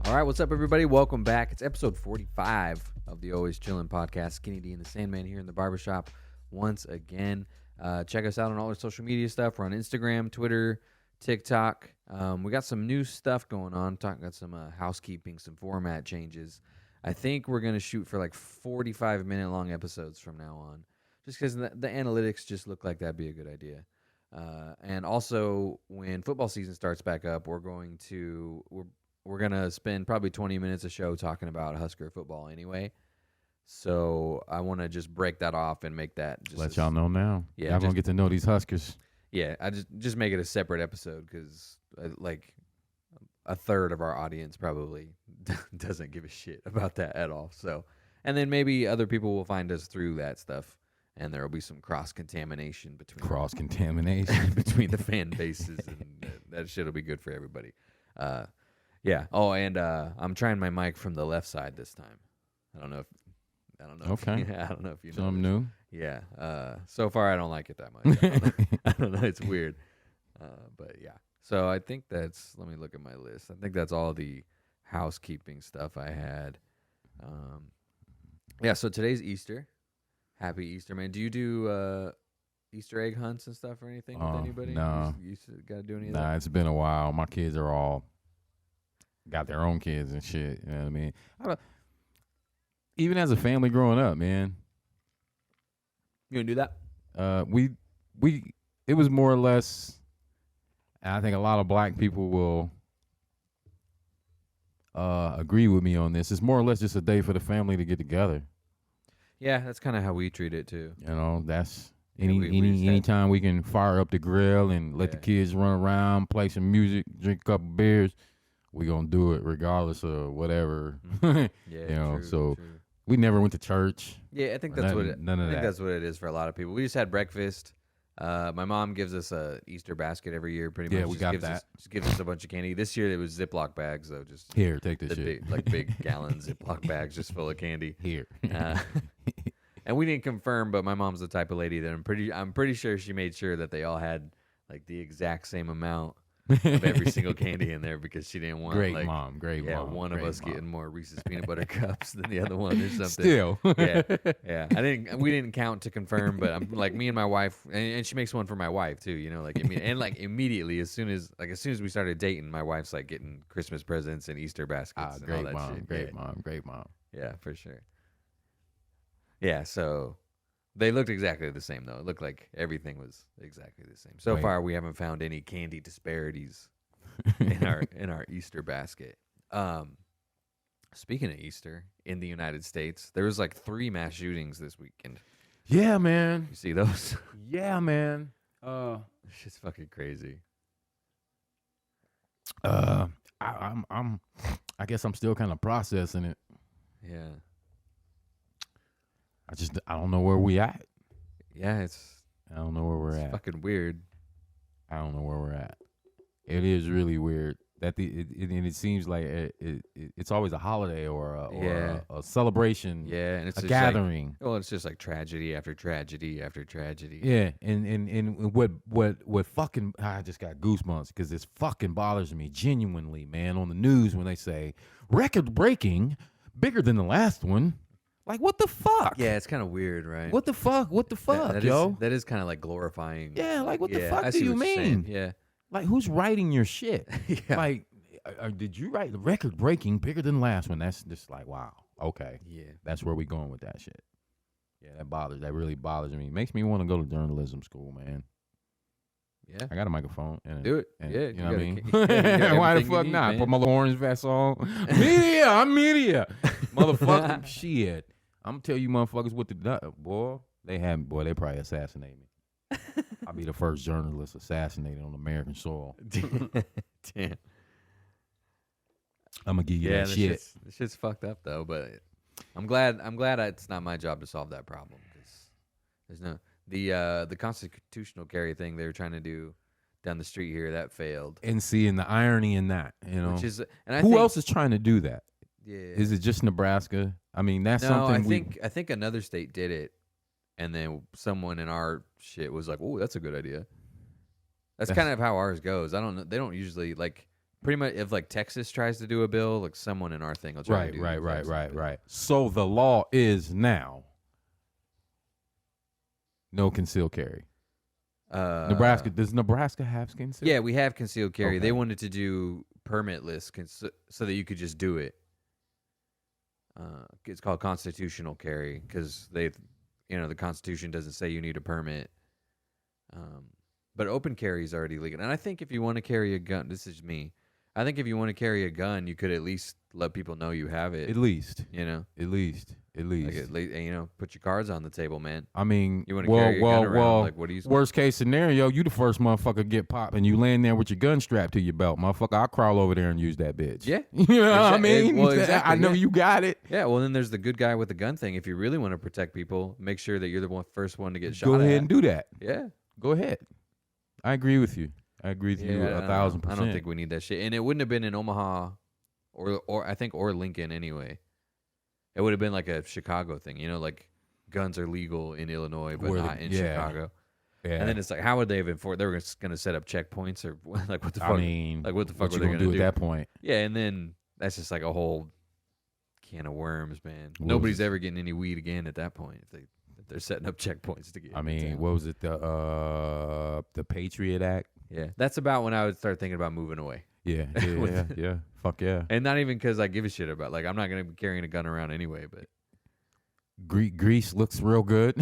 All right, what's up, everybody? Welcome back. It's episode 45 of the Always Chillin' podcast. Skinny D and the Sandman here in the barbershop once again. Check us out on all our social media stuff. We're on Instagram, Twitter, TikTok. We got some new stuff going on. Got some housekeeping, some format changes. I think we're going to shoot for like 45-minute long episodes from now on, just because the analytics just look like that'd be a good idea. And also, when football season starts back up, we're going to spend probably 20 minutes a show talking about Husker football anyway. So I want to just break that off and make that just let y'all know now. Yeah, y'all gonna get to know these Huskers. Yeah, I just make it a separate episode because like a third of our audience probably doesn't give a shit about that at all. So, and then maybe other people will find us through that stuff, and there will be some cross-contamination between the fan bases, and that shit will be good for everybody. Yeah. Oh, and I'm trying my mic from the left side this time. I don't know. Okay. I don't know if you know. Something new. Yeah. So far, I don't like it that much. I don't know. It's weird. But yeah. So I think that's. Let me look at my list. I think that's all the housekeeping stuff I had. Yeah. So today's Easter. Happy Easter, man. Do you do Easter egg hunts and stuff or anything with anybody? No. You got to do any of that? Nah, it's been a while. My kids are all got their own kids and shit. You know what I mean? Even as a family growing up, man. You gonna do that? It was more or less. And I think a lot of black people will agree with me on this. It's more or less just a day for the family to get together. Yeah, that's kind of how we treat it too. You know, that's Yeah, anytime we can fire up the grill and let the kids run around, play some music, drink a couple beers, we gonna do it regardless of whatever. Yeah, you know. true, So true. we never went to church. Yeah, I think that's none of that. that's what it is for a lot of people. We just had breakfast. My mom gives us a Easter basket every year, pretty much. Yeah, we got that. Just gives us a bunch of candy. This year it was Ziploc bags, though. Just Here, take this shit. big gallon Ziploc bags just full of candy. Here. And we didn't confirm, but my mom's the type of lady that I'm pretty sure she made sure that they all had like the exact same amount of every single candy in there because she didn't want Great mom. one of us getting more Reese's peanut butter cups than the other one or something. Still. yeah. We didn't count to confirm, but I'm like me and my wife, and she makes one for my wife too. You know, like immediately as soon as we started dating, my wife's like getting Christmas presents and Easter baskets. And Great all that mom. shit. Great mom. Yeah, for sure. Yeah, so they looked exactly the same, though. It looked like everything was exactly the same. So far, we haven't found any candy disparities in our Easter basket. Speaking of Easter, in the United States, there was like 3 mass shootings this weekend. Yeah, man. You see those? Yeah, man. It's just fucking crazy. I guess I'm still kind of processing it. Yeah. I don't know where we at. Yeah, I don't know where we're at. Fucking weird. I don't know where we're at. It is really weird that it seems like it's always a holiday or a celebration. Yeah, and it's a just gathering. It's just like tragedy after tragedy after tragedy. Yeah, and what fucking I just got goosebumps because this fucking bothers me genuinely, man. On the news when they say record breaking, bigger than the last one. Like, what the fuck? Yeah, it's kind of weird, right? What the fuck? What the fuck, yo? That is kind of like glorifying. Yeah, like, what the fuck I do see you what you're saying. mean? Yeah. Like, who's writing your shit? Yeah. Like, did you write the record breaking, bigger than the last one? That's just like, wow. Okay. Yeah. That's where we going with that shit. Yeah, that really bothers me. Makes me want to go to journalism school, man. Yeah. I got a microphone. Do it. And, Yeah. You know what I mean? Why Why the fuck not? Man. Put my little orange vest on. Media. I'm media. Motherfucking shit. I'm going to tell you motherfuckers what the boy. They probably assassinate me. I'll be the first journalist assassinated on American soil. Damn. I'm going to give you that shit. This shit's fucked up, though, but I'm glad it's not my job to solve that problem because there's no... The constitutional carry thing they were trying to do down the street here, that failed. And seeing the irony in that, you know. Who else is trying to do that? Yeah. Is it just Nebraska? I mean, that's something I think another state did it, and then someone in our shit was like, "Oh, that's a good idea." That's kind of how ours goes. I don't know. They don't usually like Pretty much, if like Texas tries to do a bill, like someone in our thing will try to do Right. So the law is now no concealed carry. Nebraska, does Nebraska have concealed? Yeah, we have concealed carry. Okay. They wanted to do permitless so that you could just do it. It's called constitutional carry because the Constitution doesn't say you need a permit. But open carry is already legal. And I think if you want to carry a gun, this is me. I think if you want to carry a gun, you could at least let people know you have it. At least. At least. Like put your cards on the table, man. I mean, You want to carry a gun around? Like, what do you? Worst case scenario, you the first motherfucker get popped and you laying there with your gun strapped to your belt, motherfucker. I'll crawl over there and use that bitch. Yeah, you know what I mean? Well, exactly, I know you got it. Yeah, well, then there's the good guy with the gun thing. If you really want to protect people, make sure that you're the first one to get shot. Go ahead and do that. Yeah, go ahead. I agree with you. I agree with you 1,000%. I don't think we need that shit, and it wouldn't have been in Omaha, or Lincoln anyway. It would have been like a Chicago thing, like guns are legal in Illinois, but not in Chicago. Yeah. And then it's like, how would they have enforced? They were going to set up checkpoints or like what the fuck? I mean, like what the fuck what were they going to do at that point? Yeah, and then that's just like a whole can of worms, man. Nobody's ever getting any weed again at that point if they're setting up checkpoints to get. I mean, what was it? The Patriot Act. Yeah, that's about when I would start thinking about moving away. Yeah. Fuck yeah. And not even because I give a shit about, like, I'm not going to be carrying a gun around anyway, but. Greece looks real good.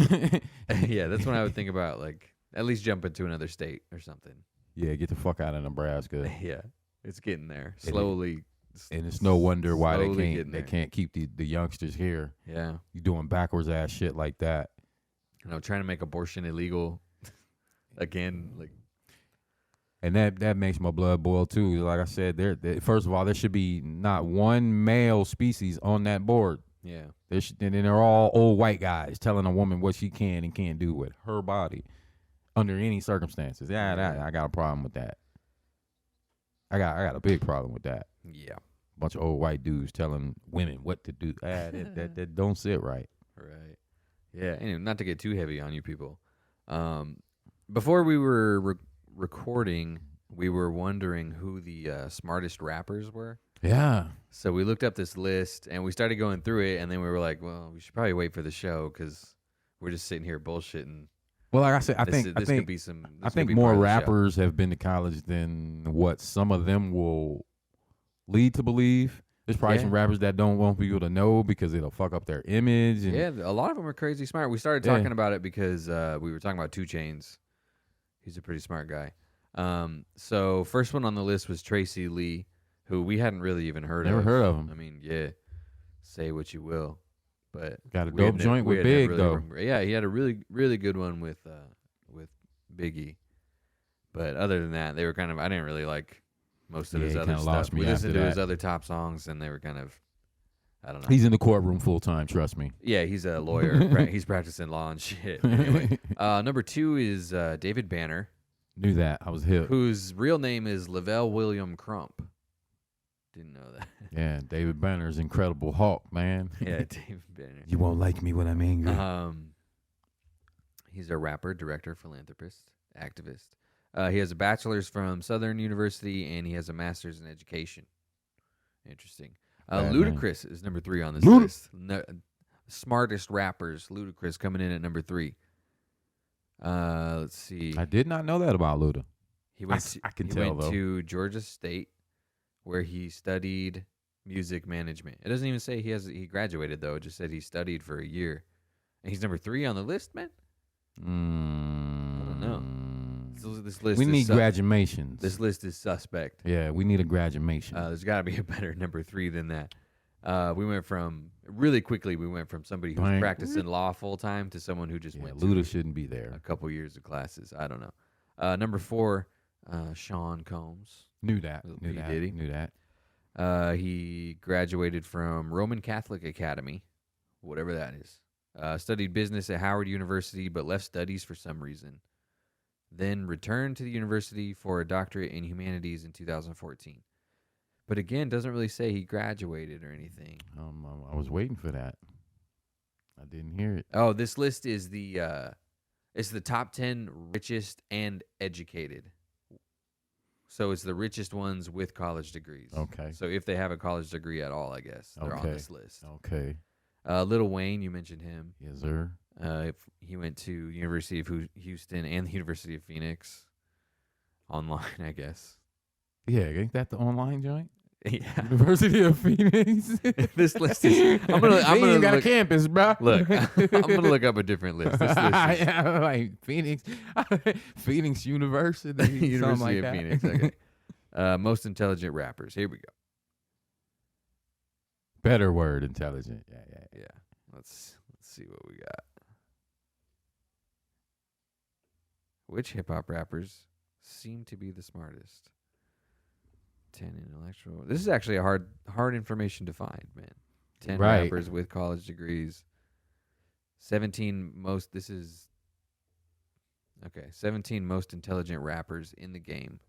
Yeah, that's when I would think about, like, at least jump into another state or something. Yeah, get the fuck out of Nebraska. Yeah, it's getting there. Slowly. And it's no wonder why they can't keep the youngsters here. Yeah. You doing backwards ass shit like that. Trying to make abortion illegal again, like. And that makes my blood boil too. Like I said, first of all, there should be not one male species on that board. Yeah. And they're all old white guys telling a woman what she can and can't do with her body under any circumstances. Yeah, I got a problem with that. I got a big problem with that. Yeah. Bunch of old white dudes telling women what to do. That don't sit right. Right. Yeah. Anyway, not to get too heavy on you people. Before we were recording, we were wondering who the smartest rappers were. Yeah. So we looked up this list and we started going through it, and then we were like, well, we should probably wait for the show because we're just sitting here bullshitting. Well, like I said, I think more rappers have been to college than what some of them will lead to believe. There's probably some rappers that don't want people to know because it'll fuck up their image. And yeah, a lot of them are crazy smart. We started talking about it because we were talking about 2 Chainz. He's a pretty smart guy. So first one on the list was Tracy Lee, who we hadn't really even heard of. Never heard of him. I mean, yeah, say what you will, but got a dope joint with Big though. Yeah, he had a really, really good one with Biggie. But other than that, they were kind of. I didn't really like most of his other stuff. We listened to his other top songs, and they were kind of. I don't know. He's in the courtroom full time. Trust me. Yeah, he's a lawyer. He's practicing law and shit. Anyway, number 2 is David Banner. Knew that. I was hip. Whose real name is Lavelle William Crump. Didn't know that. Yeah, David Banner's Incredible Hulk, man. Yeah, David Banner. You won't like me when I'm angry. He's a rapper, director, philanthropist, activist. He has a bachelor's from Southern University, and he has a master's in education. Interesting. Ludacris is number 3 on this list. Smartest rappers, Ludacris coming in at number 3. Let's see. I did not know that about Luda. He went to Georgia State, where he studied music management. It doesn't even say he graduated though. It just said he studied for a year, and he's number 3 on the list, man. I don't know. This list. We need graduations. This list is suspect. Yeah, we need a graduation. There's got to be a better number 3 than that. We went from somebody who's practicing law full time to someone who just went. Luda shouldn't be there. A couple years of classes. I don't know. Number 4, Sean Combs. Knew that. He graduated from Roman Catholic Academy, whatever that is. Studied business at Howard University, but left studies for some reason. Then returned to the university for a doctorate in humanities in 2014. But again, doesn't really say he graduated or anything. I was waiting for that. I didn't hear it. Oh, this list is it's the top 10 richest and educated. So it's the richest ones with college degrees. Okay. So if they have a college degree at all, I guess they're on this list. Okay. Lil Wayne, you mentioned him. Yes, sir. If he went to University of Houston and the University of Phoenix online, I guess. Yeah, ain't that the online joint? Yeah. University of Phoenix. This list is. I'm gonna got look, a campus, bro. Look, I'm gonna look up a different list. This list is Yeah, like Phoenix, Phoenix University, University like of Phoenix. Okay. Most intelligent rappers. Here we go. Better word, intelligent. Yeah. Let's see what we got. Which hip hop rappers seem to be the smartest? 10 intellectual. This is actually a hard information to find, man. 10 Right. rappers with college degrees. 17 most. This is okay. 17 most intelligent rappers in the game.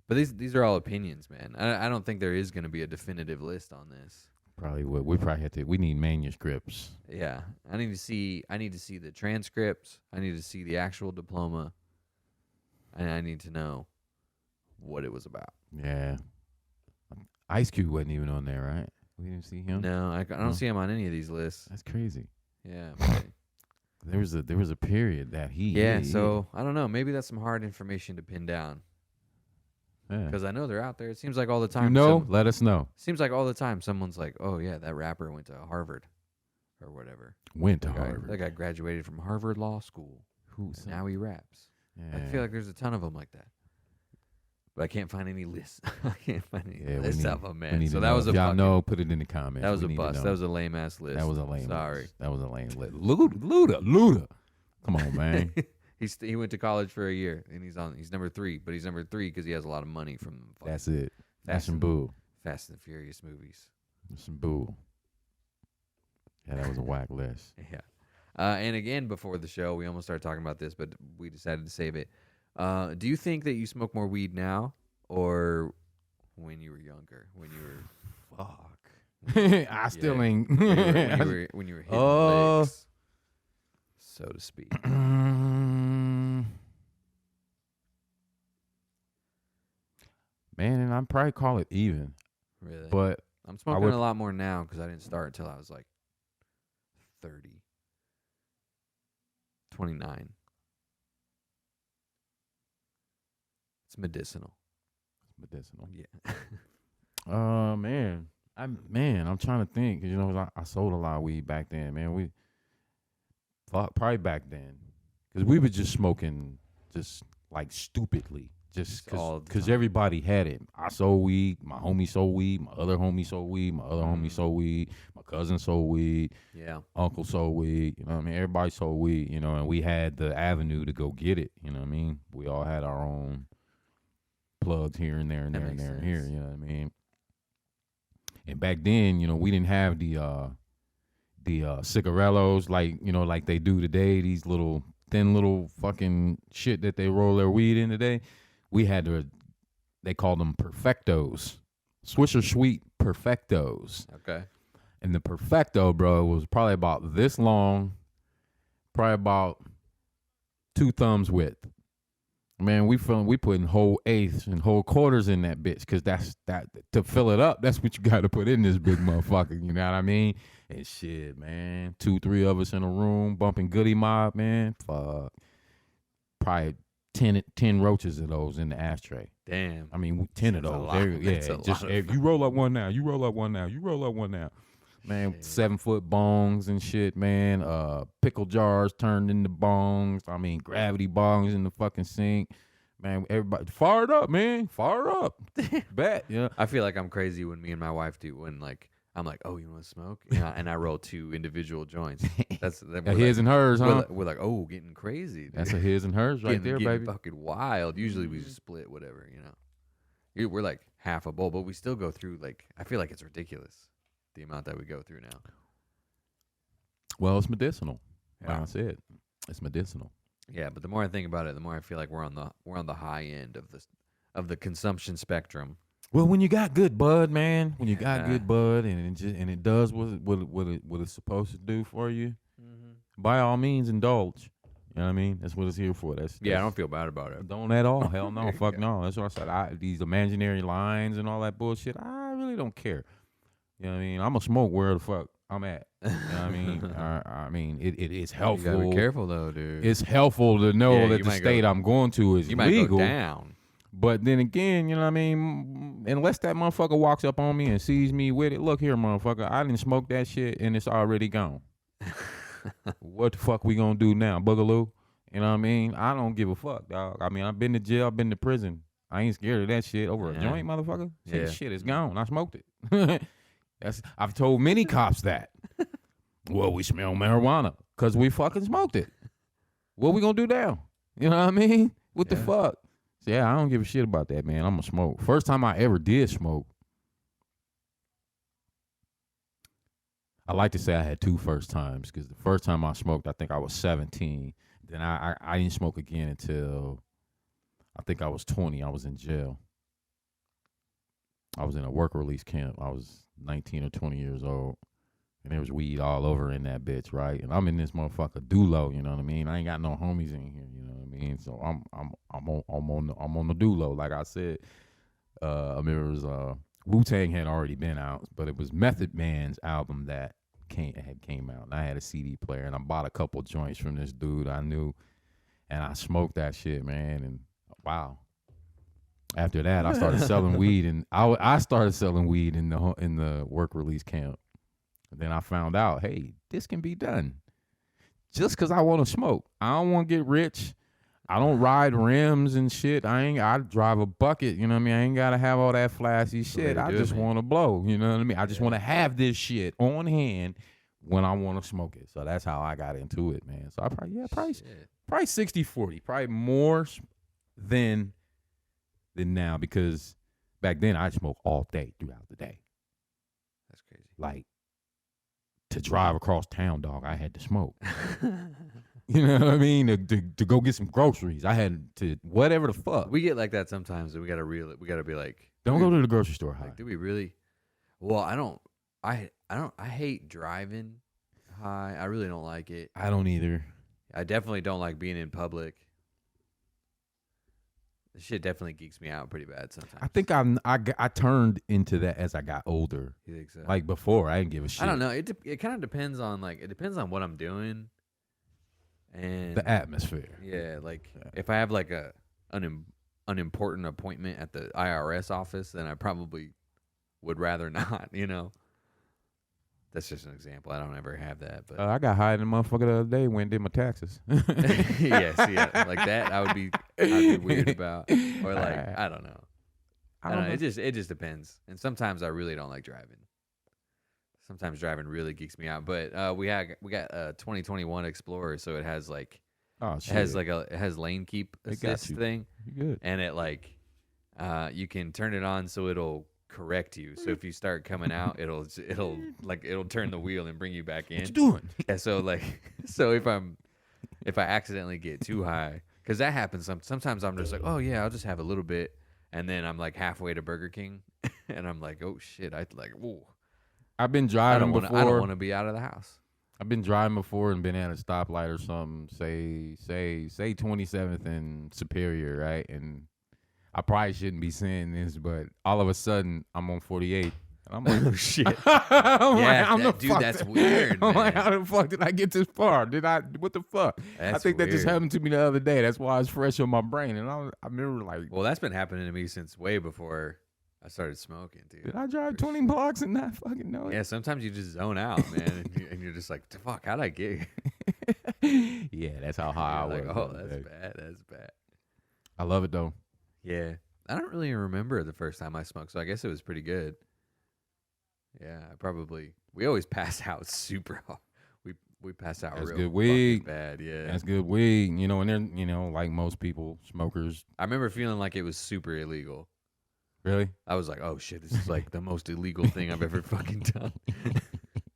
But these are all opinions, man. I don't think there is going to be a definitive list on this. Probably would. We probably have to. We need manuscripts. Yeah, I need to see the transcripts. I need to see the actual diploma, and I need to know what it was about. Yeah. Ice Cube wasn't even on there, right? We didn't see him. No, I don't see him on any of these lists. That's crazy. Yeah. There was a period that he. So I don't know. Maybe that's some hard information to pin down Yeah. because I know they're out there. It seems like all the time. You know, let us know. Seems like all the time someone's like, "Oh yeah, that rapper went to Harvard, or whatever." Went to That guy- Harvard. That guy graduated from Harvard Law School. Who's And now he raps. Yeah. I feel like there's a ton of them like that. But I can't find any lists. I can't find any Yeah, we lists need- of them, we man. need So to that know. was a If y'all fucking- know, put it in the comments. that was We a need to bust. know. That was a lame ass list. That was a lame. Sorry. List. That was a lame list. Luda. Come on, man. He went to college for a year and he's number 3, but he's number 3 because he has a lot of money from fucking That's it. That's Fast some and- boo. Fast and Furious movies. That's some boo. Yeah, that was a whack list. Yeah. And again, before the show, we almost started talking about this, but we decided to save it. Do you think that you smoke more weed now or when you were younger? When you were Fuck. I still ain't. when you were hitting legs, so to speak. Man, and I'd probably call it even. Really? But I'm smoking a lot more now because I didn't start until I was like 30. 29. It's medicinal. medicinal. Yeah. Man, I'm trying to think. 'Cause, you know, I sold a lot of weed back then, man. Probably back then, because we were just smoking, just like stupidly, just all the because time. everybody had it. I sold weed. My homie sold weed. My other homie sold weed. My other homie sold weed. My cousin sold weed. Yeah. Uncle sold weed. You know what I mean? Everybody sold weed. You know, and we had the avenue to go get it. You know what I mean? We all had our own plugs here and there and That there and makes there and here. sense. You know what I mean? And back then, you know, we didn't have the cigarellos like they do today. These little thin little fucking shit that they roll their weed in today. We had they called them Perfectos, Swisher Sweet Perfectos. Okay. And the Perfecto, bro, was probably about this long, probably about 2 thumbs width. Man, we putting whole eighths and whole quarters in that bitch, because that's to fill it up. That's what you got to put in this big motherfucker. You know what I mean? And shit, man, 2-3 of us in a room bumping Goody Mob, man. Fuck, probably 10 roaches of those in the ashtray. Damn. I mean, 10 of That's a those. lot. That's a Just lot of you roll up one now. You roll up one now. You roll up one now. Man, Shit. 7-foot bongs and shit, man. Pickle jars turned into bongs. I mean, gravity bongs in the fucking sink. Man, everybody fire it up, man. Fire up. Bet. Yeah. I feel like I'm crazy when me and my wife do when like I'm like, oh, you want to smoke? And I roll 2 individual joints. That's A his and hers, huh? we're like, oh, getting crazy. Dude. That's a his and hers right there, getting baby. fucking wild. Usually we just split whatever, you know. We're like half a bowl, but we still go through like I feel like it's ridiculous the amount that we go through now. Well, it's medicinal. Yeah. Like I said, it's medicinal. Yeah, but the more I think about it, the more I feel like we're on the high end of the consumption spectrum. Well, when you got good bud, man, when you got Yeah. good bud, and it does what it's supposed to do for you, by all means, indulge. You know what I mean? That's what it's here for. That's I don't feel bad about it. Don't at all. Hell no. Fuck no. That's what I said. These imaginary lines and all that bullshit, I really don't care. You know what I mean? I'm going to smoke where the fuck I'm at. You know what I mean? I mean, it is helpful. You gotta be careful, though, dude. It's helpful to know that the state I'm going to is legal. You might go down. But then again, you know what I mean? Unless that motherfucker walks up on me and sees me with it, look here, motherfucker, I didn't smoke that shit and it's already gone. What the fuck we gonna do now, Boogaloo? You know what I mean? I don't give a fuck, dog. I mean, I've been to jail, I've been to prison. I ain't scared of that shit over a joint, motherfucker. Shit is gone. I smoked it. I've told many cops that. Well, we smell marijuana because we fucking smoked it. What we gonna do now? You know what I mean? What the fuck? So, I don't give a shit about that, man. I'm gonna smoke. First time I ever did smoke, I like to say I had two first times because the first time I smoked, I think I was 17. Then I didn't smoke again until I think I was 20. I was in jail. I was in a work release camp. I was 19 or 20 years old. And there was weed all over in that bitch, right? And I'm in this motherfucker dulo, you know what I mean? I ain't got no homies in here, you know what I mean? So I'm on the dulo, like I said. I remember it was Wu-Tang had already been out, but it was Method Man's album that came out. And I had a CD player, and I bought a couple joints from this dude I knew, and I smoked that shit, man. And wow. After that, I started selling weed, and I started selling weed in the work release camp. And then I found out, hey, this can be done. Just because I want to smoke. I don't want to get rich. I don't ride rims and shit. I drive a bucket, you know what I mean? I ain't got to have all that flashy shit. I just want to blow, you know what I mean? I just want to have this shit on hand when I want to smoke it. So that's how I got into it, man. So I probably 60-40. Probably more than now, because back then I'd smoke all day throughout the day. That's crazy. Like, to drive across town, dog, I had to smoke. You know what I mean? To go get some groceries, I had to whatever the fuck. We get like that sometimes, and we gotta be like, don't go to the grocery store high. Like, do we really? Well, I don't. I hate driving high. I really don't like it. I don't either. I definitely don't like being in public. This shit definitely geeks me out pretty bad sometimes. I think I turned into that as I got older. You think so? Like before, I didn't give a shit. I don't know. It kind of depends on what I'm doing and the atmosphere. Yeah, like if I have like an unimportant appointment at the IRS office, then I probably would rather not. You know, that's just an example. I don't ever have that, but I got high in the motherfucker the other day when I did my taxes. yes, yeah, like that. I'd be weird about, or like I don't know. I don't know. It just depends. And sometimes I really don't like driving. Sometimes driving really geeks me out. But we got a 2021 Explorer, so it has like it has lane keep assist thing. Good. And it like you can turn it on so it'll correct you. So if you start coming out, it'll turn the wheel and bring you back in. What you doing? Yeah, so if I accidentally get too high, because that happens sometimes, I'm just like, oh yeah, I'll just have a little bit, and then I'm like halfway to Burger King, and I'm like, oh shit, I've been driving before. I don't want to be out of the house. I've been driving before and been at a stoplight or something. Say 27th and Superior, right? And I probably shouldn't be saying this, but all of a sudden I'm on 48. And I'm like, oh shit! That's weird. I'm like, how the fuck did I get this far? What the fuck? I think that just happened to me the other day. That's why it's fresh on my brain. And I remember like, well, that's been happening to me since way before I started smoking, dude. Did I drive 20 blocks and not fucking know it? Yeah, sometimes you just zone out, man, and you're just like, fuck, how'd I get here? Yeah, that's how high I was. Like, oh, that's bad. That's bad. I love it though. Yeah, I don't really remember the first time I smoked, so I guess it was pretty good. Yeah, we always pass out super hard. We pass out that's real good weed. Bad, yeah. That's good weed. You know, and then, you know, like most people, smokers. I remember feeling like it was super illegal. Really? I was like, oh shit, this is like the most illegal thing I've ever fucking done.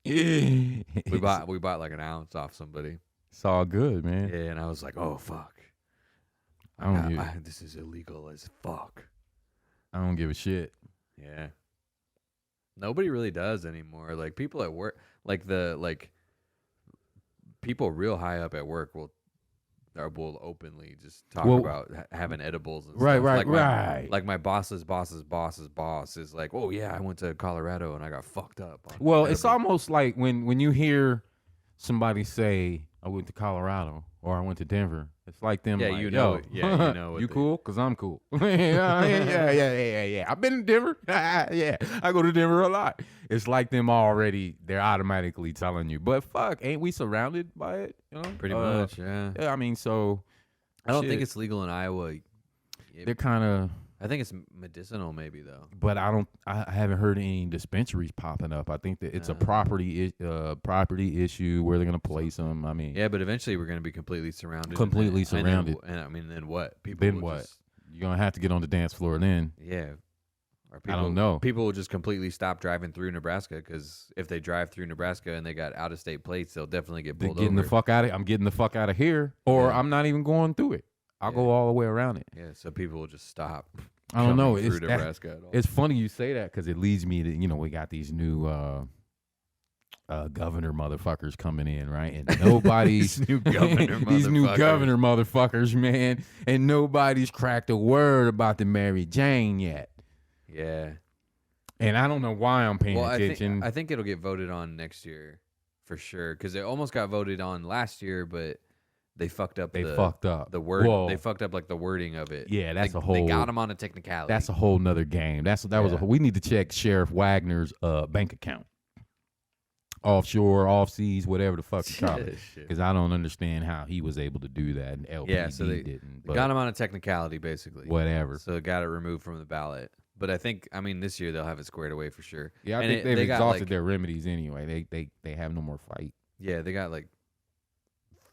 We bought like an ounce off somebody. It's all good, man. Yeah, and I was like, oh fuck. This is illegal as fuck. I don't give a shit. Yeah. Nobody really does anymore. Like people at work, people real high up at work will openly just talk Well, about having edibles and right, stuff. right, like right. Like my boss's boss is like, oh yeah, I went to Colorado and I got fucked up. On Well, it's edibles." almost like when you hear somebody say, "I went to Colorado" or "I went to Denver." It's like them, Yeah, like, you know "Yo, it. Yeah, you know what you they- cool? Cause I'm cool." Yeah. I've been to Denver. Yeah, I go to Denver a lot. It's like them already. They're automatically telling you. But fuck, ain't we surrounded by it? You know, pretty much. Yeah, Yeah, I mean, so I don't think shit. it's legal in Iowa. They're kind of. I think it's medicinal, maybe though. But I haven't heard any dispensaries popping up. I think that it's a property issue where they're gonna place them. I mean, Yeah, but eventually we're going to be completely surrounded. Completely and then- surrounded. And I mean, then what? People Then will what? just- You're gonna have to get on the dance floor then. yeah. Or I don't know. People will just completely stop driving through Nebraska because if they drive through Nebraska and they got out of state plates, they'll definitely get pulled Getting over. the fuck out of. I'm getting the fuck out of here, or Yeah. I'm not even going through it. I'll go all the way around it. Yeah, so people will just stop. I don't know. coming It's through Nebraska at all. It's funny you say that because it leads me to we got these new governor motherfuckers coming in, right? And nobody's These new governor these new motherfuckers. governor motherfuckers, man, and nobody's cracked a word about the Mary Jane yet. Yeah. And I don't know why I'm paying Well, attention. I think it'll get voted on next year for sure because it almost got voted on last year, but they fucked up. They fucked up the word. Whoa. They fucked up like the wording of it. Yeah, that's They- a whole. They got him on a technicality. That's a whole nother game. That was Yeah. we need to check Sheriff Wagner's bank account, offshore, off seas, whatever the fuck you call it. Shit. Because I don't understand how he was able to do that, and LPD Yeah, so they didn't. They But got him on a technicality basically. whatever. So it got it removed from the ballot. But I think this year they'll have it squared away for sure. Yeah, I And think they've they got, exhausted like- their remedies anyway. They have no more fight. Yeah, they got like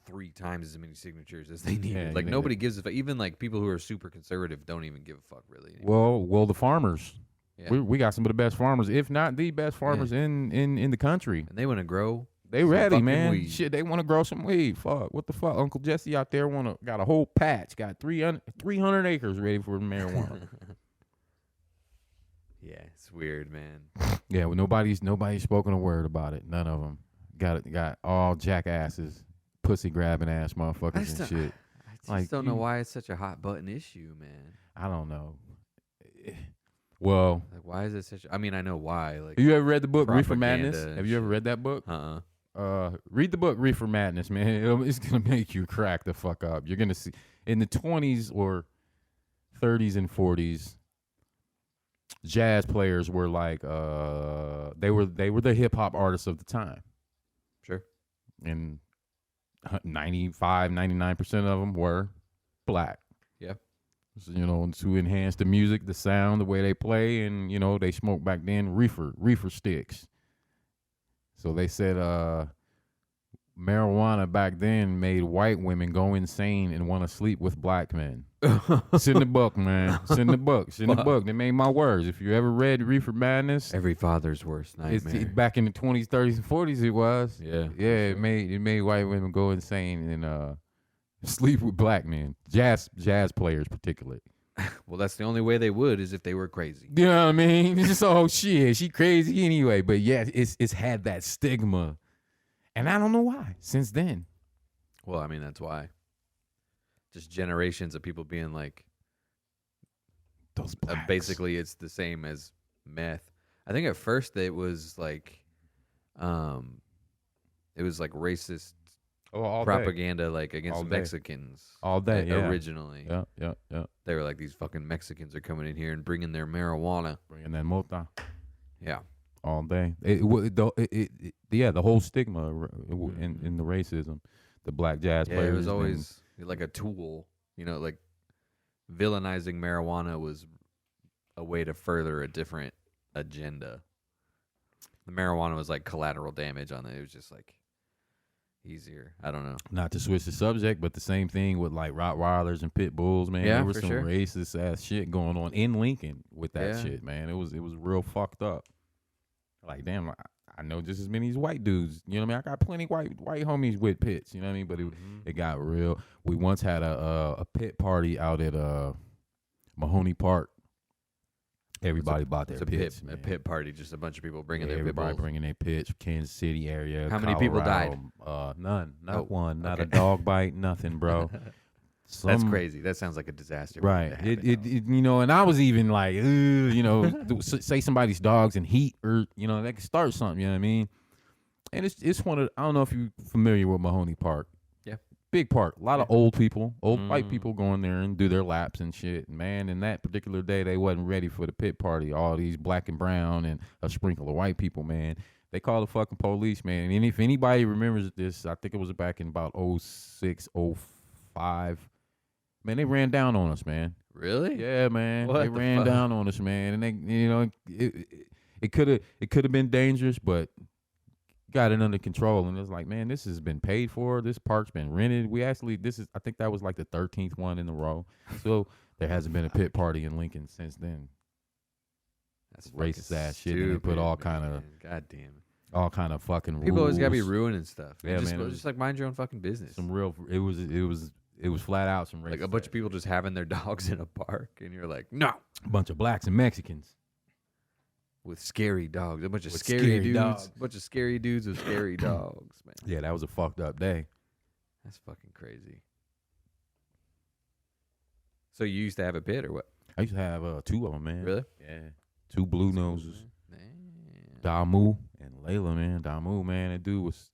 3 times as many signatures as they needed. Yeah, like you nobody gives a fuck. Even like people who are super conservative don't even give a fuck really. Well, the farmers. Yeah. We got some of the best farmers, if not the best farmers in the country. And they want to grow. They some ready, fucking man. weed. Shit, they want to grow some weed. Fuck, what the fuck? Uncle Jesse out there got a whole patch, got 300 acres ready for marijuana. Yeah, it's weird, man. Yeah, well, nobody's spoken a word about it. None of them got all jackasses, pussy grabbing ass motherfuckers and shit. I just Like, don't know you- why it's such a hot button issue, man. I don't know. Well, Like, why is it such? I know why. Like, have you ever read the book Reefer Madness? propaganda and Have you ever shit. read that book? uh-uh. Read the book Reefer Madness, man. It's gonna make you crack the fuck up. You're gonna see in the 20s or 30s and 40s, jazz players were like they were the hip hop artists of the time, Sure. and 99% of them were black. Yeah. So, to enhance the music, the sound, the way they play, and they smoked back then reefer sticks. So they said marijuana back then made white women go insane and want to sleep with black men. It's in the book, man. It's in the book. It's in the book. They made my words. If you ever read Reefer Madness, Every father's worst nightmare. back in the 20s, 30s, and 40s, it was. Yeah. Yeah, it made white women go insane and sleep with black men, jazz players particularly. Well, that's the only way they would is if they were crazy. You know what I mean? It's just, oh shit, she crazy anyway. But yeah, it's had that stigma, and I don't know why since then. Well, that's why. Just generations of people being like, Those blacks. basically it's the same as meth. I think at first it was like racist all propaganda like against All day. Mexicans. All day, yeah. Originally. Yeah. They were like, these fucking Mexicans are coming in here and bringing their marijuana. Bringing that mota Yeah. all day. The whole stigma in the racism, the black jazz Yeah, players. it was always like a tool. Like villainizing marijuana was a way to further a different agenda. The marijuana was like collateral damage on it. It was just like easier. I don't know. Not to switch the subject, but the same thing with like Rottweilers and Pit Bulls, man. Yeah, There was for some sure. racist ass shit going on in Lincoln with that Yeah. shit, man. It was real fucked up. Like, damn, I know just as many as white dudes. You know what I mean? I got plenty white homies with pits. You know what I mean? But it got real. We once had a pit party out at Mahoney Park, Everybody bought It's their pits, a man. Pit party, just a bunch of people bringing their pit Everybody bulls. bringing their pits, Kansas City area. How many people died? None, not one, not okay. a dog bite, nothing, bro. That's crazy. That sounds like a disaster. Right. waiting to happen, And I was even like, say somebody's dog's in heat, or that could start something. You know what I mean? And it's one of, I don't know if you're familiar with Mahoney Park. Yeah. Big park. A lot of old people, white Mm. people going there and do their laps and shit. Man, and that particular day, they wasn't ready for the pit party. All these black and brown and a sprinkle of white people, man. They called the fucking police, man. And if anybody remembers this, I think it was back in about 06, 05. Man, they ran down on us, man. Really? Yeah, man. What They the ran fuck? down on us, man. And they, it could have been dangerous, but got it under control. And it's like, man, this has been paid for. This park's been rented. I think that was like the 13th one in a row. So there hasn't been a pit party in Lincoln since then. That's Racist fucking ass shit, and they put stupid, all kind of man. God damn it. all kind of fucking rules. People always gotta be ruining stuff. Yeah, just, man, Just like mind your own fucking business. Some real. It was flat out some racist. Like a bunch of people just having their dogs in a park, and you're like, no. a bunch of blacks and Mexicans. With scary dogs, a bunch of With scary scary dudes, dogs. a bunch of scary dudes with scary dogs, man. Yeah, that was a fucked up day. That's fucking crazy. So you used to have a pit or what? I used to have 2 of them, man. Really? Yeah. 2 blue noses. Damn. Damu and Layla, man. Damu, man. That dude was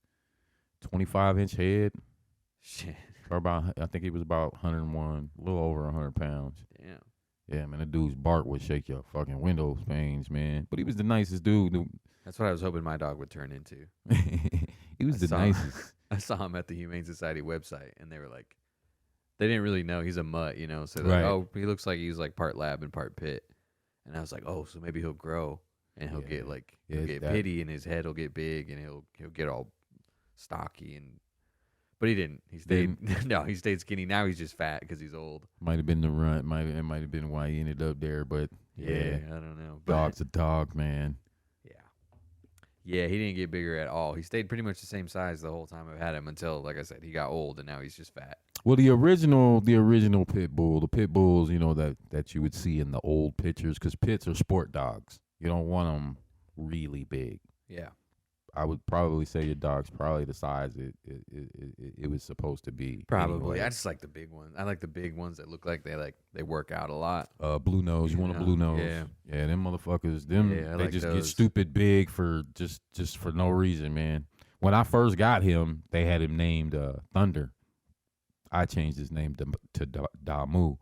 25-inch head. Shit. Or about, I think he was about 101, a little over 100 pounds. Damn. Yeah, man. That dude's bark would shake your fucking window panes, man. But he was the nicest dude. That's what I was hoping my dog would turn into. He was I the saw- nicest. I saw him at the Humane Society website, and they were like, they didn't really know he's a mutt, So they're Right. like, oh, he looks like he's like part lab and part pit. And I was like, oh, so maybe he'll grow and he'll get like he'll Yeah, get that- pitty, and his head will get big, and he'll get all stocky but he didn't. He stayed no, he stayed skinny. Now he's just fat because he's old. Might have been the run. It might have been why he ended up there. But yeah, I don't know. But dog's a dog, man. yeah, he didn't get bigger at all. He stayed pretty much the same size the whole time I've had him until, like I said, he got old, and now he's just fat. Well, the original pit bull, the pit bulls, that you would see in the old pictures, because pits are sport dogs. You don't want them really big. Yeah. I would probably say your dog's probably the size it was supposed to be. Probably. anyway. I just like the big ones. I like the big ones that look like they work out a lot. Blue nose. You want a blue nose? Yeah. Them motherfuckers. Yeah, I they like just get those. stupid big for just for no reason, man. When I first got him, they had him named Thunder. I changed his name to Damu.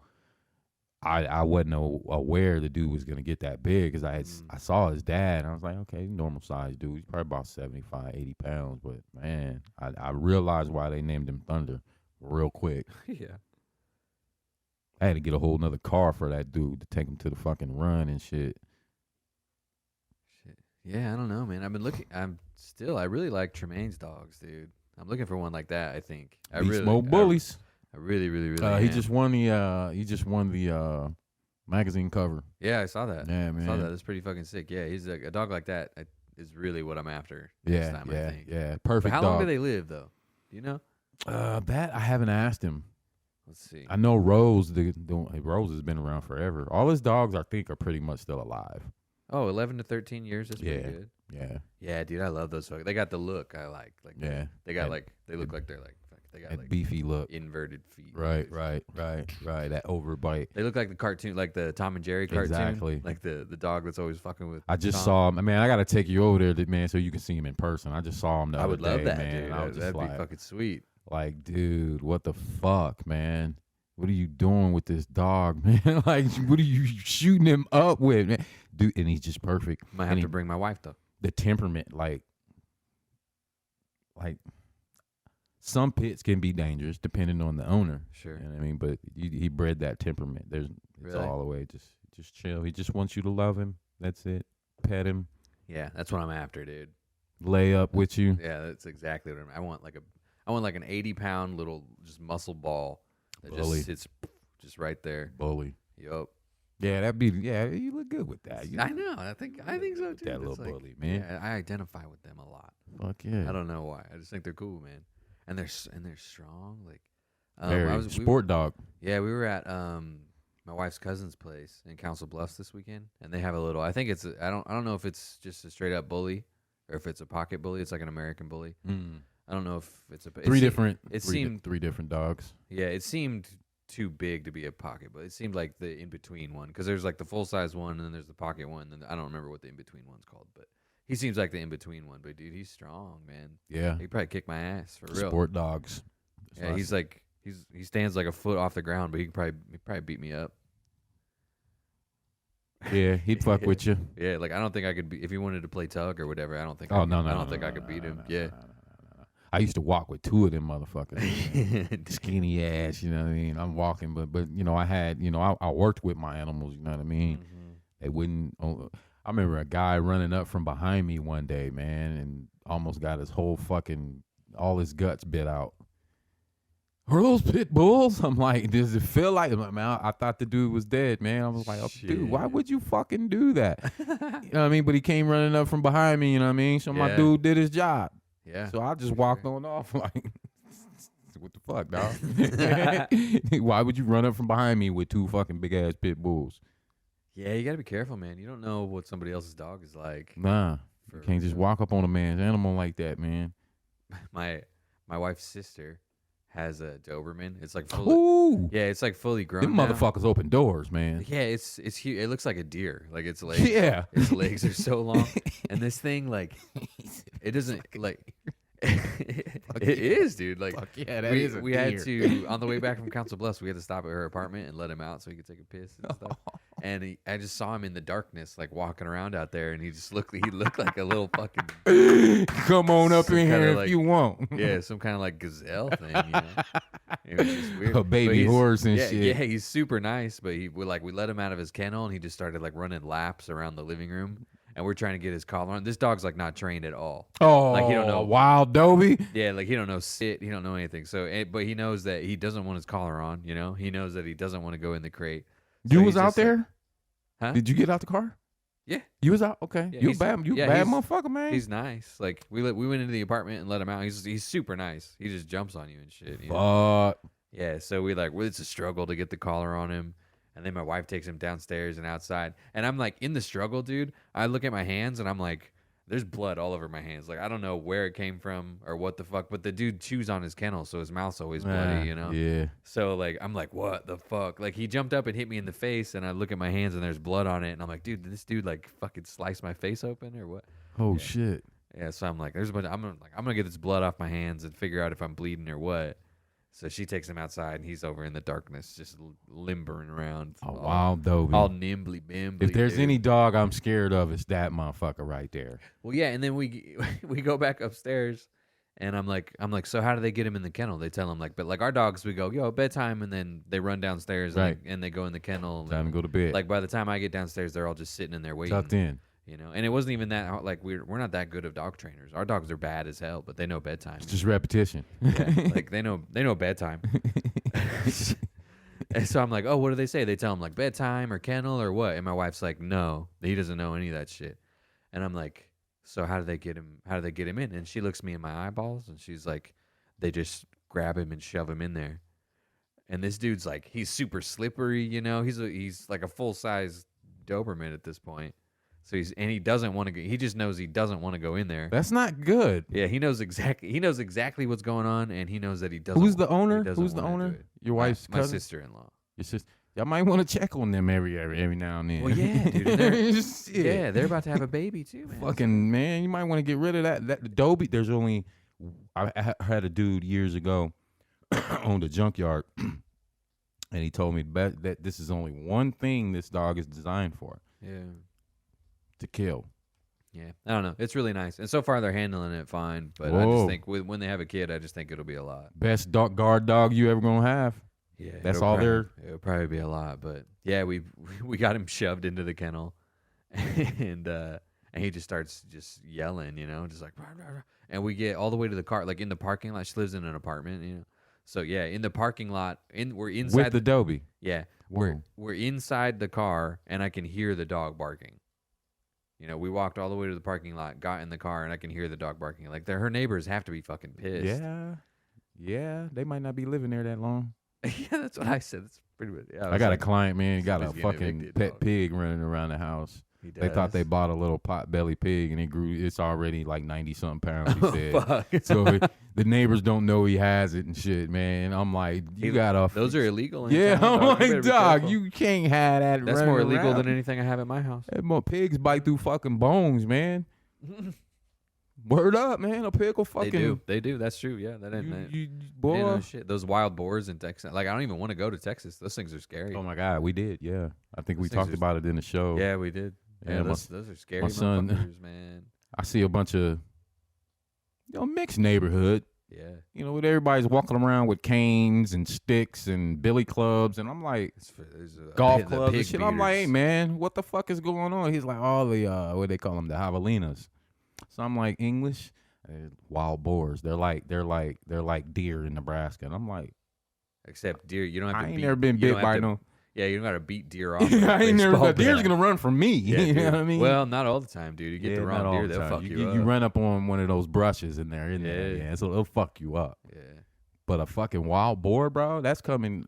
I wasn't aware the dude was gonna get that big, because I saw his dad, and I was like, okay, normal size dude. He's probably about 75, 80 pounds. But man, I realized why they named him Thunder real quick. Yeah. I had to get a whole nother car for that dude to take him to the fucking run and shit. Shit. Yeah, I don't know, man. I've been looking. I really like Tremaine's dogs, dude. I'm looking for one like that. I think. Beast Mode Bullies. I really He am. just won the magazine cover. Yeah, I saw that. Yeah, I man. saw that. That's pretty fucking sick. Yeah, he's a dog like that is really what I'm after. Yeah, this time, I think. yeah. But Perfect how dog. long do they live though? Do you know? That I haven't asked him. Let's see. I know Rose. Rose has been around forever. All his dogs, I think, are pretty much still alive. Oh, 11 to 13 years. That's pretty Yeah. good. Yeah, Yeah, dude, I love those dogs. They got the look I like. Like yeah. they got That- like they look like they're like they got That like beefy look. inverted feet. Right. That overbite. They look like the cartoon, like the Tom and Jerry cartoon. Exactly. Like the dog that's always fucking with. I just Tom. saw him. Man, I got to take you over there, man, so you can see him in person. I just saw him the I other would love day, that, man. dude. I was just That'd like, be fucking sweet. like, dude, what the fuck, man? What are you doing with this dog, man? Like, what are you shooting him up with, man? Dude, and he's just perfect. Might have And to bring my wife though. the temperament, like some pits can be dangerous depending on the owner. Sure. You know what I mean? But he bred that temperament. It's Really? all the way. Just chill. He just wants you to love him. That's it. Pet him. Yeah, that's what I'm after, dude. Lay up with you. Yeah, that's exactly what I want. I want like an 80-pound little just muscle ball that Bully. just sits just right there. Bully. Yup. Yeah, you look good with that. I know. I think so too. That little It's like- bully, man. Yeah, I identify with them a lot. Fuck yeah. I don't know why. I just think they're cool, man. And they're strong. Like Very we sport dog. were at my wife's cousin's place in Council Bluffs this weekend, and they have a little. I think it's. I don't know if it's just a straight up bully or if it's a pocket bully. It's like an American bully. I don't know if it's a three different dogs. Yeah, it seemed too big to be a pocket, but it seemed like the in between one because there's like the full size one and then there's the pocket one. And I don't remember what the in between one's called, but he seems like the in between one. But dude, he's strong, man. Yeah, he'd probably kick my ass for real. Sport dogs. Yeah, he's like he stands like a foot off the ground, but he'd probably beat me up. Yeah, he'd fuck with you. Yeah, like I don't think I could be if he wanted to play tug or whatever. I don't think. I could beat him. Yeah. I used to walk with two of them motherfuckers. Skinny ass, you know what I mean? I'm walking, but you know, I had, you know, I worked with my animals, you know what I mean? Mm-hmm. They wouldn't. I remember a guy running up from behind me one day, man, and almost got his whole all his guts bit out. Are those pit bulls? I'm like, does it feel like? Man, I thought the dude was dead, man. I was like, oh, dude, why would you fucking do that? You know what I mean? But he came running up from behind me, you know what I mean? So my dude did his job. Yeah. So I just walked on off like, what the fuck, dog? Why would you run up from behind me with two fucking big ass pit bulls? Yeah, you gotta be careful, man. You don't know what somebody else's dog is like. Nah, you can't just walk up on a man's animal like that, man. My wife's sister has a Doberman. It's like fully, it's like fully grown. Them motherfuckers open doors, man. Yeah, it's huge. It looks like a deer. Like its legs. Yeah, its legs are so long, and this thing like it doesn't like. It is, dude. Like, fuck yeah, that is. We had to on the way back from Council Bluffs. We had to stop at her apartment and let him out so he could take a piss and stuff. And I just saw him in the darkness, like walking around out there, and he looked like a little fucking. Come on up in here if you want. Yeah, some kind of like gazelle thing. You know? It was just weird. A baby horse and shit. Yeah, he's super nice, but we let him out of his kennel, and he just started like running laps around the living room. And we're trying to get his collar on. This dog's like not trained at all. Oh, like he don't know wild Dobie. Yeah, like he don't know sit. He don't know anything. So, but he knows that he doesn't want his collar on. You know, he knows that he doesn't want to go in the crate. So you was out there? Like, huh? Did you get out the car? Yeah, you was out. Okay, yeah, you bad motherfucker, man. He's nice. Like we went into the apartment and let him out. He's super nice. He just jumps on you and shit. You know? Yeah. So it's a struggle to get the collar on him. And then my wife takes him downstairs and outside. And I'm like, in the struggle, dude, I look at my hands and I'm like, there's blood all over my hands. Like, I don't know where it came from or what the fuck. But the dude chews on his kennel, so his mouth's always bloody, you know? Yeah. So, like, I'm like, what the fuck? Like, he jumped up and hit me in the face. And I look at my hands and there's blood on it. And I'm like, dude, did this dude, like, fucking slice my face open or what? Oh, shit. Yeah, so I'm like, I'm going to get this blood off my hands and figure out if I'm bleeding or what. So she takes him outside, and he's over in the darkness, just limbering around. A wild Dobie. All nimbly bimbly. If there's any dog I'm scared of, it's that motherfucker right there. Well, yeah, and then we go back upstairs, and I'm like, so how do they get him in the kennel? They tell him, like, but like our dogs, we go, yo, bedtime, and then they run downstairs, right. and they go in the kennel. Time to go to bed. Like, by the time I get downstairs, they're all just sitting in there waiting. Tucked in. You know, and it wasn't even that like we're not that good of dog trainers. Our dogs are bad as hell, but they know bedtime. It's just repetition. Yeah, like they know bedtime. And so I'm like, oh, what do they say? They tell him like bedtime or kennel or what? And my wife's like, no, he doesn't know any of that shit. And I'm like, so how do they get him? How do they get him in? And she looks me in my eyeballs and she's like, they just grab him and shove him in there. And this dude's like, he's super slippery, you know. He's like a full size Doberman at this point. So he doesn't want to go. He just knows he doesn't want to go in there. That's not good. Yeah, he knows exactly what's going on, and he knows that he doesn't. Who's the owner? Who's the owner? Your wife's my sister-in-law. Your sister. Y'all might want to check on them every now and then. Well, yeah, dude. They're about to have a baby too, man. Fucking man, you might want to get rid of that. Dobie. There's only. I had a dude years ago owned a junkyard, and he told me that this is only one thing this dog is designed for. Yeah. To kill. Yeah, I don't know. It's really nice, and so far they're handling it fine. But I just think when they have a kid, I just think it'll be a lot. Best guard dog you ever gonna have. Yeah, that's all there. It'll probably be a lot, but yeah, we got him shoved into the kennel, and he just starts just yelling, you know, just like, rah, rah, rah. And we get all the way to the car, like in the parking lot. She lives in an apartment, you know. So yeah, in the parking lot, we're inside with the Dobie. Yeah, we're inside the car, and I can hear the dog barking. You know, we walked all the way to the parking lot, got in the car, and I can hear the dog barking. Like, her neighbors have to be fucking pissed. Yeah, they might not be living there that long. Yeah, that's what I said. That's pretty much. Yeah, I got a like, client, man. He got a somebody's getting fucking evicted, pet dog. pig running around the house. He They thought they does. bought a little pot-belly pig, and it's already like 90-something pounds, he Oh, said. fuck. So the neighbors don't know he has it and shit, man. I'm like, you gotta. Those are illegal. in Yeah, town, I'm dog. You better like, be dog, careful. you can't have that. That's running more illegal around. than anything I have at my house. Hey, more pigs bite through fucking bones, man. Word up, man. A pig will fucking. They do. That's true. Yeah, that ain't. Boy. No shit. Those wild boars in Texas. Like, I don't even want to go to Texas. Those things are scary. Oh my God, we did. Yeah, I think we Those things talked are- about it in the show. Yeah, we did. Yeah, Yeah, my- those are scary my son- motherfuckers, man. I see a bunch of, mixed neighborhood. Yeah. With everybody's walking around with canes and sticks and billy clubs, and I'm like, There's a golf pig- the clubs and pig shit. I'm like, hey beaters. man, what the fuck is going on? He's like, all the what they call them, the javelinas. So I'm like, English, wild boars. They're like deer in Nebraska, and I'm like, Except deer, you don't have to I ain't beat. never been you bit don't have by to- no. Yeah, you don't got to beat deer off. I ain't never. The deer's going gonna run from me. Yeah, you know dude. what I mean? Well, not all the time, dude. You get the not wrong all deer, the they'll time. fuck you you, up. you run up on one of those brushes in there, Yeah. yeah, so it'll fuck you up. Yeah. But a fucking wild boar, bro, it's coming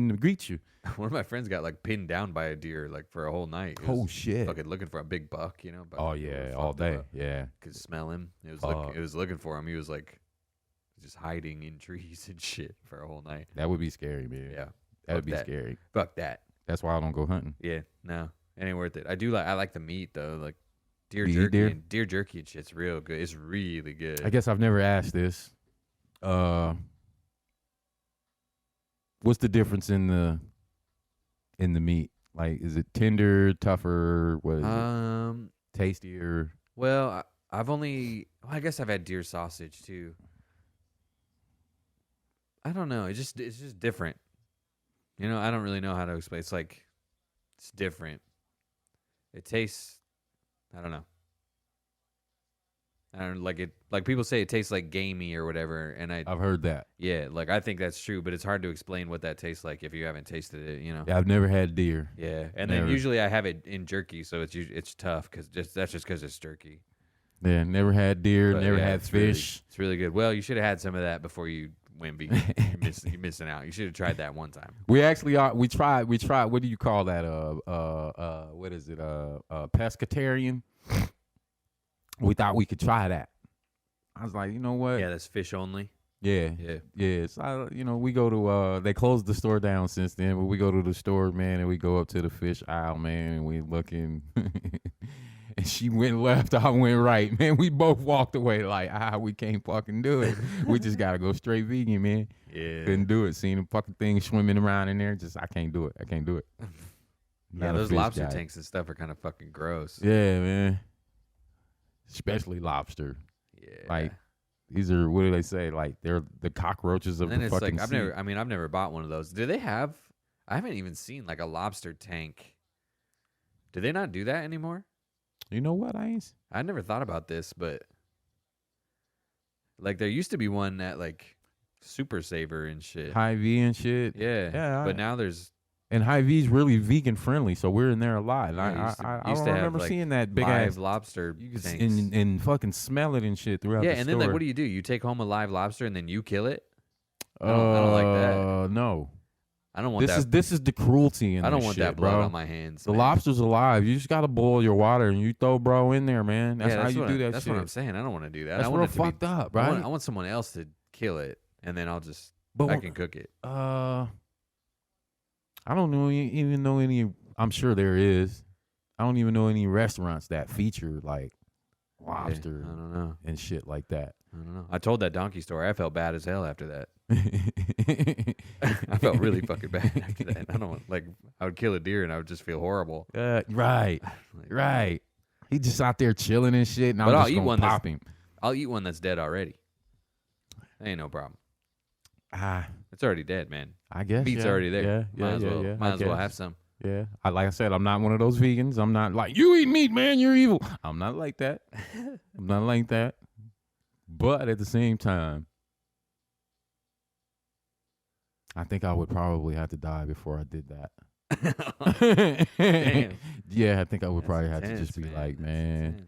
to greet you. One of my friends got like pinned down by a deer like for a whole night. He Oh was shit! Fucking looking for a big buck, but Oh yeah, all day, yeah. Could smell him. It was Fuck. it was looking for him. He was like just hiding in trees and shit for a whole night. That would be scary, man. Yeah. That'd Fuck be that. scary. Fuck that. That's why I don't go hunting. Yeah, no, it ain't worth it. I like the meat though, like deer You eat jerky. deer? And deer jerky and shit's real good. It's really good. I guess I've never asked this. What's the difference in the meat? Like, is it tender, tougher? What is it? Tastier? Well, I guess I've had deer sausage too. I don't know. It's just different. I don't really know how to explain. It's like it's different. It tastes. I don't know. I don't like it. Like people say, it tastes like gamey or whatever, and I've heard that. yeah, like I think that's true, but it's hard to explain what that tastes like if you haven't tasted it. Yeah, I've never had deer. Yeah, and Never. then usually I have it in jerky, so it's tough because that's just because it's jerky. Yeah, never had deer. But Never yeah, had fish. It's really good. Well, you should have had some of that before you went vegan. You're missing out. You should have tried that one time. We actually we tried. What do you call that? What is it? Pescatarian. We thought we could try that. I was like, you know what? Yeah, that's fish only. Yeah. Yeah. So we go to they closed the store down since then, but we go to the store, man, and we go up to the fish aisle, man, and we looking. And she went left, I went right, man. We both walked away like, we can't fucking do it. We just gotta go straight vegan, man. Yeah. Couldn't do it. Seeing the fucking thing swimming around in there, I can't do it. Yeah, Not a those fish lobster guy. tanks and stuff are kind of fucking gross. Yeah, man. Especially lobster. Yeah. Like, these are, what do they say? Like, they're the cockroaches of and then the it's fucking like sea. I've never bought one of those. Do they have? I haven't even seen like a lobster tank. Do they not do that anymore? You know what? I never thought about this, but like there used to be one at like Super Saver and shit. Hy-Vee and shit. Yeah. Yeah, But now there's And Hy-Vee's really vegan friendly, so we're in there a lot. And Yeah, I used don't to have, remember like, seeing that big live ass. lobster You can tanks. and fucking smell it and shit throughout Yeah, the and store. then like what do? You take home a live lobster and then you kill it? I don't like that. No. I don't want that. This is the cruelty in I don't this want shit, that blood bro. on my hands. The man. lobster's alive. You just gotta boil your water and you throw bro in there, man. That's Yeah, how you what do that That's shit. what I'm saying. I don't want to do that. That's I real want it to be fucked up, I right? want someone else to kill it, and then I'll just But I can cook it. I don't know even know any. I'm sure there is. I don't even know any restaurants that feature like lobster Yeah, I don't know. and shit like that. I don't know. I told that donkey story. I felt bad as hell after that. I felt really fucking bad after that. I don't like. I would kill a deer and I would just feel horrible. Right. Like, Right. He just out there chilling and shit, and But I'm I'll just eat gonna one that's- pop him. I'll eat one that's dead already. Ain't no problem. It's already dead, man. I guess Meat's yeah. already there. Yeah, Might as well. yeah. Might I as well guess. have some. Yeah, like I said, I'm not one of those vegans. I'm not like, you eat meat, man, you're evil. I'm not like that. I'm not like that. But at the same time, I think I would probably have to die before I did that. Damn. Yeah, I think I would That's probably have to intense, just be man. like, That's man,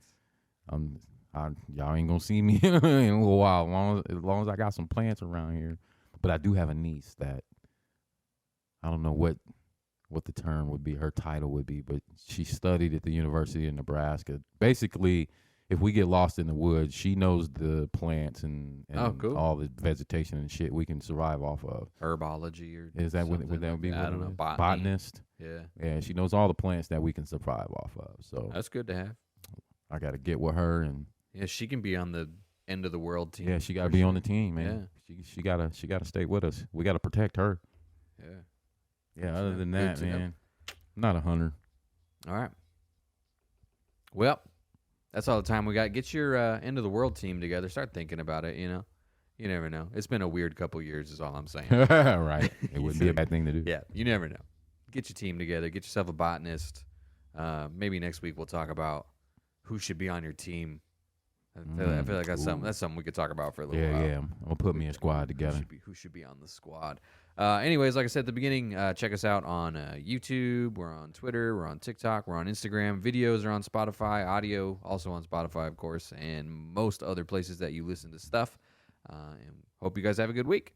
intense. y'all ain't gonna see me in a little while, as long as I got some plants around here. But I do have a niece that I don't know what the term would be, her title would be, but she studied at the University of Nebraska. Basically, if we get lost in the woods, she knows the plants and cool. all the vegetation and shit we can survive off of. Herbology or is that what that would be? I don't know. Botanist. Yeah. Yeah, she knows all the plants that we can survive off of. So that's good to have. I got to get with her, and yeah, she can be on the end of the world team. Yeah, she got to be on the team, man. Yeah. She gotta stay with us. We got to protect her. Yeah. Yeah. Other than that, man, I'm not a hunter. All right. Well, that's all the time we got. Get your end of the world team together. Start thinking about it. You never know. It's been a weird couple years, is all I'm saying. Right. It wouldn't be a bad thing to do. Yeah. You never know. Get your team together. Get yourself a botanist. Maybe next week we'll talk about who should be on your team. I feel like that's something we could talk about for a little while. Yeah. I'm gonna put me a squad together. Who should be on the squad? Anyways, like I said at the beginning, check us out on YouTube. We're on Twitter. We're on TikTok. We're on Instagram. Videos are on Spotify. Audio also on Spotify, of course, and most other places that you listen to stuff. And hope you guys have a good week.